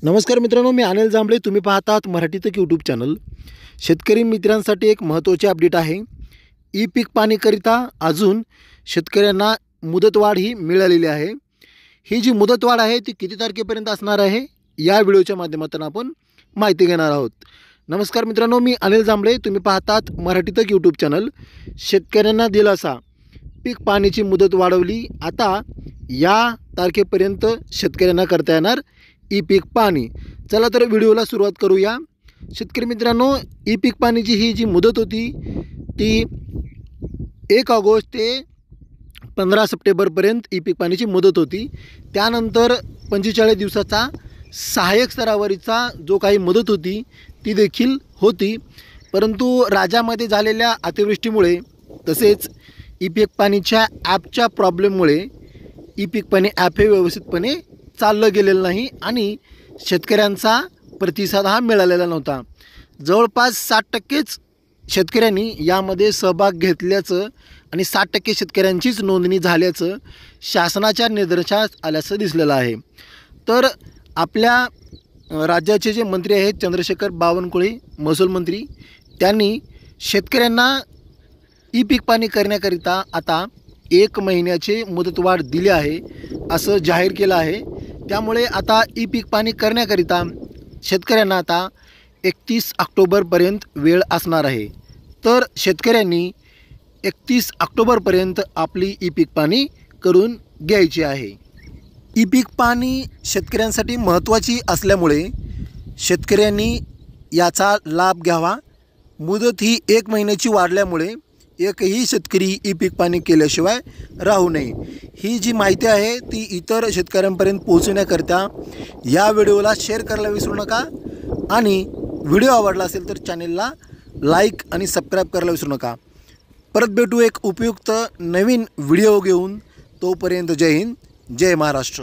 नमस्कार मित्रांनो, मी अनिल जांभळे. तुम्ही पाहतात मराठी तक यूट्यूब चॅनल. शेतकरी मित्रांसाठी एक महत्त्वाची अपडेट आहे. ई पीक पाणीकरिता अजून शेतकऱ्यांना मुदतवाढ ही मिळालेली आहे. ही जी मुदतवाढ आहे ती किती तारखेपर्यंत असणार आहे या व्हिडिओच्या माध्यमातून आपण माहिती घेणार आहोत. नमस्कार मित्रांनो, मी अनिल जांभळे. तुम्ही पाहतात मराठी तक यूट्यूब चॅनल. शेतकऱ्यांना दिलासा, पीक पाण्याची मुदत वाढवली. आता या तारखेपर्यंत शेतकऱ्यांना करता येणार ई पीक पाणी. चला तर व्हिडिओला सुरुवात करूया. शेतकरी मित्रांनो, ई पीक पाणीची ही जी मुदत होती ती 1 ऑगस्ट ते 15 सप्टेंबरपर्यंत ई पीक पाणीची मुदत होती. त्यानंतर 45 दिवसाचा सहाय्यक स्तरावरीचा जो काही मुदत होती ती देखील होती. परंतु राज्यामध्ये झालेल्या अतिवृष्टीमुळे तसेच ई पीक पाणीच्या ॲपच्या प्रॉब्लेममुळे ई पीक पाणी ॲप हे व्यवस्थितपणे चाललं गेलेलं नाही आणि शेतकऱ्यांचा प्रतिसाद हा मिळालेला नव्हता. जवळपास 60% शेतकऱ्यांनी यामध्ये सहभाग घेतल्याचं आणि 60% शेतकऱ्यांचीच नोंदणी झाल्याचं शासनाच्या निदर्शनास आल्याचं दिसलेलं आहे. तर आपल्या राज्याचे जे मंत्री आहेत चंद्रशेखर बावनकुळे महसूल मंत्री, त्यांनी शेतकऱ्यांना ई पीक पाणी करण्याकरिता आता 1 महिन्याचे मुदतवाढ दिली आहे असं जाहीर केलं आहे. त्यामुळे आता ई पीक पाणी करण्याकरिता शेतकऱ्यांना आता 31 ऑक्टोबरपर्यंत वेळ असणार आहे. तर शेतकऱ्यांनी 31 ऑक्टोबरपर्यंत आपली ई पीक पाणी करून घ्यायची आहे. ई पीक पाणी शेतकऱ्यांसाठी महत्त्वाची असल्यामुळे शेतकऱ्यांनी याचा लाभ घ्यावा. मुदत ही 1 महिन्याची वाढल्यामुळे एकही शेतकरी ई पीक पाणी केल्याशिवाय राहू नये. ही जी माहिती आहे ती इतर शेतकऱ्यांपर्यंत पोहोचवण्याकरिता या व्हिडिओला शेअर करायला विसरू नका आणि व्हिडिओ आवडला असेल तर चॅनेलला लाईक आणि सबस्क्राईब करायला विसरू नका. परत भेटू एक उपयुक्त नवीन व्हिडिओ घेऊन. तोपर्यंत जय हिंद, जय महाराष्ट्र.